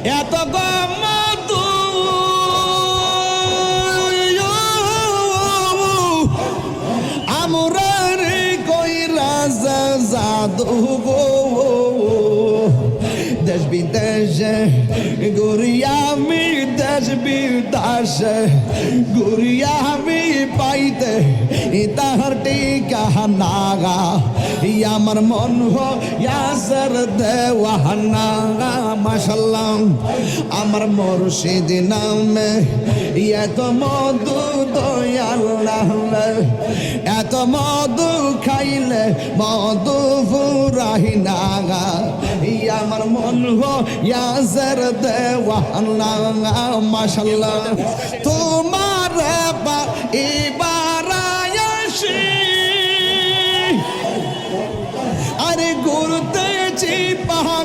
এত গমতু আমরার কইরা জাদু গো দেশ বিদেশে ঘুরিয়া আমি দেশ বিদেশে ঘুরিয়া আমি পাইতে তাহার ঠিকানা আমার মন ইয়াসর দেওয়ানা মাশাল্লাহ আমার মুর্শিদ নামে এত মধু দয়াল নামে এত মধু খাইলে মধু ফুরাই না আমার মন ইয়াসর দেওয়ানা মাশাল্লাহ তোমার